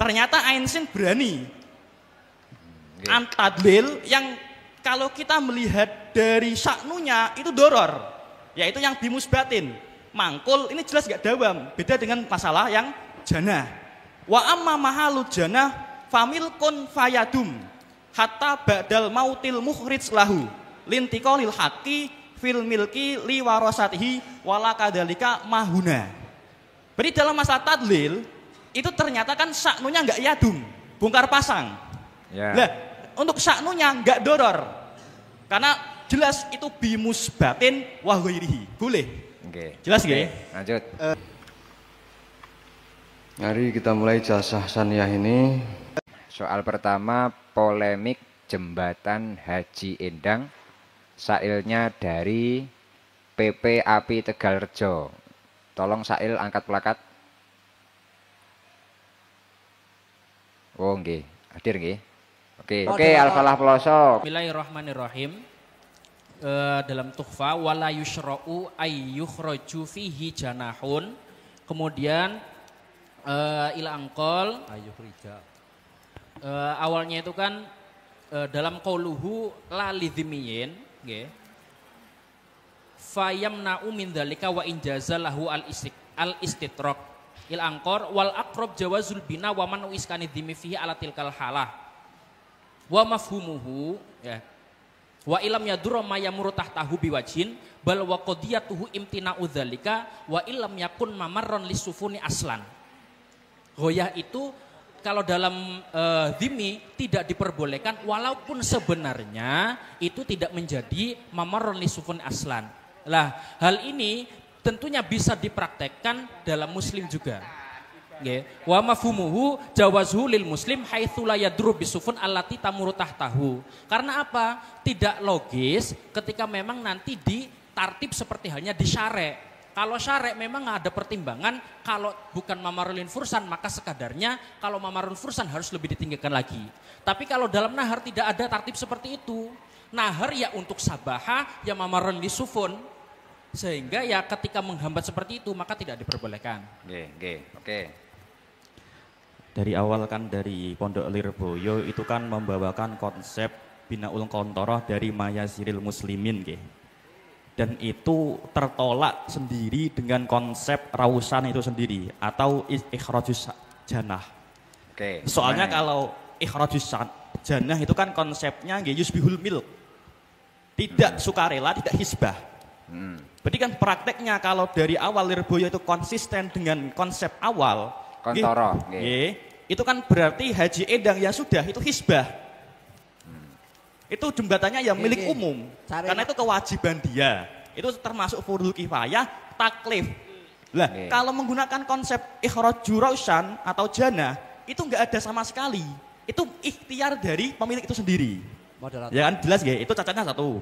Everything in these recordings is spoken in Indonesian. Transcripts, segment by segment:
Ternyata Ain Sin berani. Tadlil yang kalau kita melihat dari sya'nunya itu doror, yaitu yang bimusbatin. Mangkul ini jelas gak dawam, beda dengan masalah yang janah. Wa amma mahalu janah familkun fayadum hatta ba'dal mautil muhrij lahu lintiqalil haqqi fil milki li warasatihi wala kadalika mahuna. Berarti dalam masalah tadlil itu ternyata kan sya'nunya enggak yadum, bongkar pasang. Ya. Lah, untuk sya'nunya enggak doror. Karena jelas itu bimusbatin wa ghairihi. Boleh. Oke. Jelas nggih? Lanjut. Mari kita mulai ijazah saniyah ini. Soal pertama, polemik jembatan Haji Endang. Sailnya dari PP API Tegalrejo. Tolong Sail angkat plakat. Oh nggih, hadir nggih. Oke, Al-Falah pelosok. Bismillahirrahmanirrahim. Dalam Tuhfa wala yushra'u ay yukhraju fihi janahun. Kemudian ila angkol awalnya itu kan dalam qauluhu la lidhimiyin nggih. Fayamna'u min dzalika wa injazalahu al-istitrak il angkor wal aqrab jawazul bina wa man iskani dhimi fihi ala tilkal halah wa mafhumuhu ya wa ilam yadurra ma yamuru tahtahu biwajhin bal wa qadiyatuhu imtina'u dzalika wa ilam yakun mamarron lisufuni aslan. Goyah itu kalau dalam dhimi tidak diperbolehkan walaupun sebenarnya itu tidak menjadi mamarron lisufuni aslan. Lah, hal ini tentunya bisa dipraktekkan dalam muslim juga. Nggih. Wa mafhumuhu jawazhu lil muslim haitsu la yadru bisufun allati tamuru tahtahu. Karena apa? Tidak logis ketika memang nanti ditartib seperti halnya di syare. Kalau syare memang ada pertimbangan, kalau bukan mamarulin fursan maka sekadarnya, kalau mamarul fursan harus lebih ditinggikan lagi. Tapi kalau dalam nahar tidak ada tartib seperti itu. Nahar ya untuk sabaha, ya mamarul lisufun. Sehingga ya ketika menghambat seperti itu maka tidak diperbolehkan. Oke. Dari awal kan dari Pondok Lirboyo itu kan membawakan konsep binaul kontoroh dari mayasiril muslimin nggih. Dan itu tertolak sendiri dengan konsep rausan itu sendiri atau ikhrajus janah. Oke. Soalnya kalau ikhrajus janah itu kan konsepnya nggih yusbihul milk. Tidak sukarela, tidak hisbah. Berarti kan prakteknya kalau dari awal Lirboyo itu konsisten dengan konsep awal kontoroh itu kan berarti Haji Endang ya sudah itu hisbah. Itu jembatannya yang milik umum. Karena itu kewajiban dia. Itu termasuk fardhu kifayah, taklif. Lah, kalau menggunakan konsep ikhraju rausan atau janah itu enggak ada sama sekali. Itu ikhtiar dari pemilik itu sendiri. Ya kan jelas nggih, itu cacatnya satu.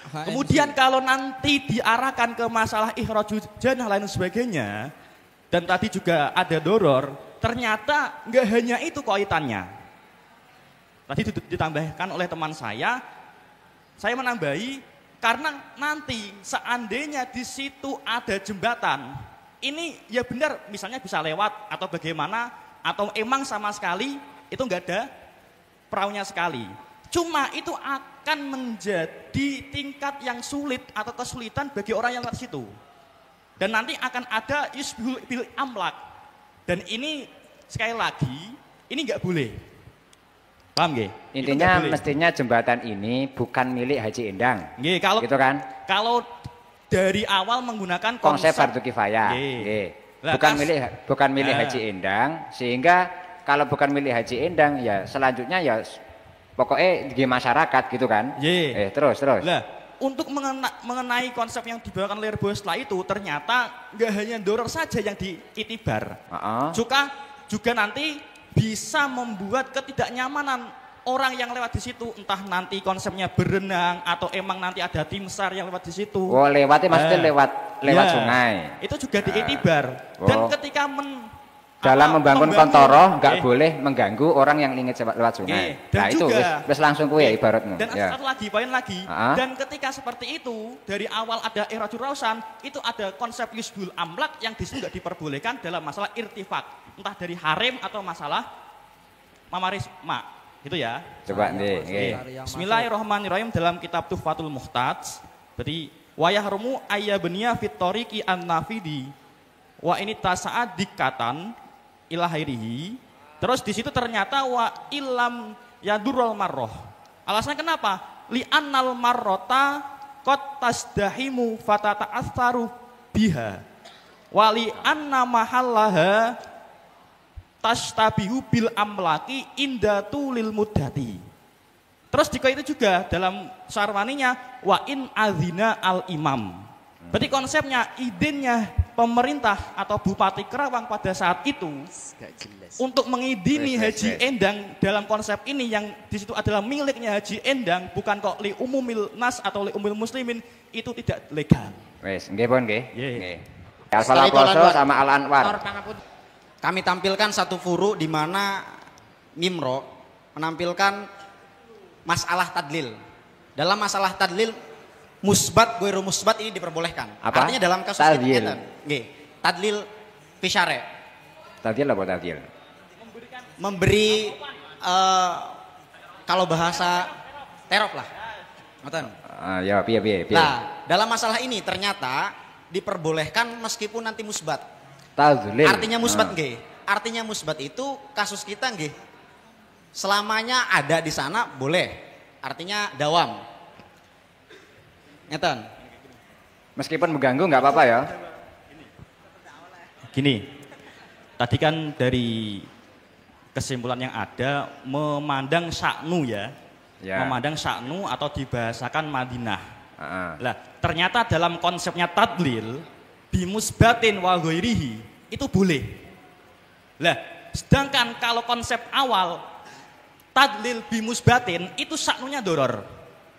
Kemudian kalau nanti diarahkan ke masalah ikhraju janah lain sebagainya dan tadi juga ada doror, ternyata nggak hanya itu kaitannya. Tadi ditambahkan oleh teman saya menambahi karena nanti seandainya di situ ada jembatan, ini ya benar misalnya bisa lewat atau bagaimana atau emang sama sekali itu nggak ada perahunya sekali. Cuma itu akan menjadi tingkat yang sulit atau kesulitan bagi orang yang lewat situ. Dan nanti akan ada yusbihul bil amlak. Dan ini sekali lagi, ini nggak boleh. Paham nggih? Intinya mestinya jembatan ini bukan milik Haji Endang. Nggih, kalau gitu kan? Kalau dari awal menggunakan konsep fardhu kifayah. Bukan milik Haji Endang, sehingga kalau bukan milik Haji Endang ya selanjutnya ya pokoknya di masyarakat gitu kan. Terus. Lah, untuk mengenai konsep yang dibawakan Lirboyo setelah itu ternyata nggak hanya doror saja yang diitibar. Juga nanti bisa membuat ketidaknyamanan orang yang lewat di situ, entah nanti konsepnya berenang atau emang nanti ada tim SAR yang lewat di situ. Oh, lewatnya maksudnya lewat sungai. Itu juga diitibar. Dan ketika dalam membangun kontoro nggak boleh mengganggu orang yang ingin lewat sungai. Dan nah itu wis langsung kue ibaratnya. Dan satu lagi, poin lagi. Dan ketika seperti itu, dari awal ada Iradul Rausan, itu ada konsep yusbul amlak yang disitu nggak diperbolehkan dalam masalah irtifak, entah dari harem atau masalah mamaris mak, gitu ya. Coba nih. Bismillahirrahmanirrahim dalam kitab Tuhfatul Muhtaj, berarti wayahrumu ayyabniya fit tariqi an-nafidi wa ini tasa'ad dikatan ilahairihi. Terus di situ ternyata wa ilam yadurul marroh. Alasannya kenapa? Li annal marrota qad tasdahimu fatata'atsaru biha. Wa li anna mahallaha tashtabihu bil amlaki indatu lil muddati. Terus di itu juga dalam sarwaninya wa in adzina al imam. Berarti konsepnya, idinnya pemerintah atau Bupati Kerawang pada saat itu untuk mengidini Haji Endang dalam konsep ini yang di situ adalah miliknya Haji Endang, bukan kok li umumil nas atau li umumil muslimin, itu tidak legal. Wes, nggih pun nggih. Nggih. Al-Falah Ploso sama Al-Anwar. Kami tampilkan satu furu di mana Mimro menampilkan masalah tadlil. Dalam masalah tadlil musbat, goiru musbat ini diperbolehkan. Apa? Artinya dalam kasus tadlil. Tadlil fisyare. Tadlil apa tadlil? Memberi kalau bahasa terop lah. Ngoten. Ya, piye. Nah, dalam masalah ini ternyata diperbolehkan meskipun nanti musbat. Tadlil. Artinya musbat nggih. Artinya musbat itu kasus kita nggih. Selamanya ada di sana boleh. Artinya dawam. Ngeten. Meskipun mengganggu nggak apa-apa ya. Gini, tadi kan dari kesimpulan yang ada memandang sya'nu ya. Memandang sya'nu atau dibahasakan Madinah. Lah, ternyata dalam konsepnya tadlil bimusbatin wa ghairihi itu boleh. Lah, sedangkan kalau konsep awal tadlil bimusbatin itu sya'nunya doror.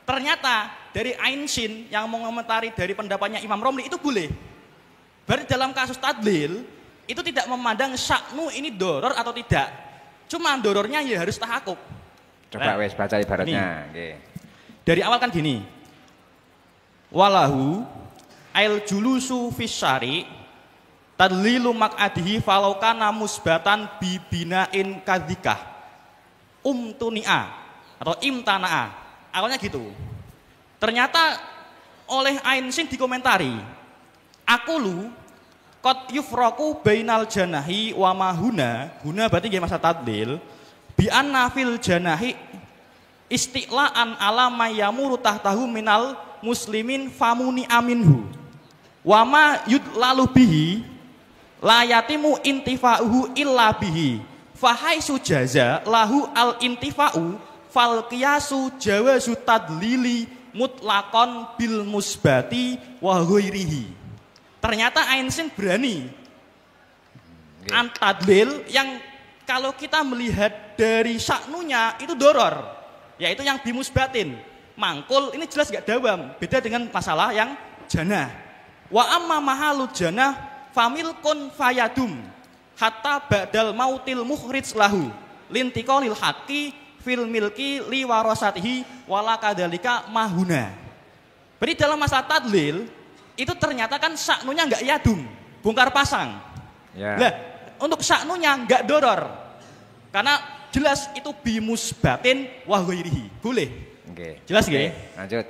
Ternyata dari Ain Shin yang mengomentari dari pendapatnya Imam Romli itu boleh. Berarti dalam kasus tadlil itu tidak memandang sya'nu ini doror atau tidak. Cuma dorornya ya harus tahakuk. Coba wes baca ibaratnya. Dari awal kan gini. Walahu ail julusu fisyari tadlilu mak'adihi falau kana musbatan bibinain kadzikah umtuni'a atau imtana'a. Awalnya gitu. Ternyata oleh Ain Shin dikomentari, akulu qad yufraku bainal janahi wa mahuna, guna berarti nggih masa tadlil, bi anna fil janahi istiqlaan ala mayamuru tahtahu minal muslimin famuni aminhu. Wa ma yudlalu bihi la yatimu intifa'uhu illa bihi. Fahaisu jaza lahu al intifa'u fal qiyasu jawazu tadlili mutlaqon bil musbati wa ghairihi. Ternyata Ain Shin berani tadlil yang kalau kita melihat dari sya'nunya itu doror, yaitu yang bimusbatin. Mangkul ini jelas gak dawam, beda dengan masalah yang janah. Wa amma mahalu janah familkun fayadum hatta ba'dal mautil muhrij lahu lintiqalil haqqi fil milki li warasatihi wala kadzalika mahuna. Berarti dalam masalah tadlil itu ternyata kan sya'nunya enggak yadum, bongkar pasang. Lah, untuk sya'nunya enggak doror. Karena jelas itu bimusbatin wa ghairihi. Boleh. Oke. Jelas nggih? Lanjut.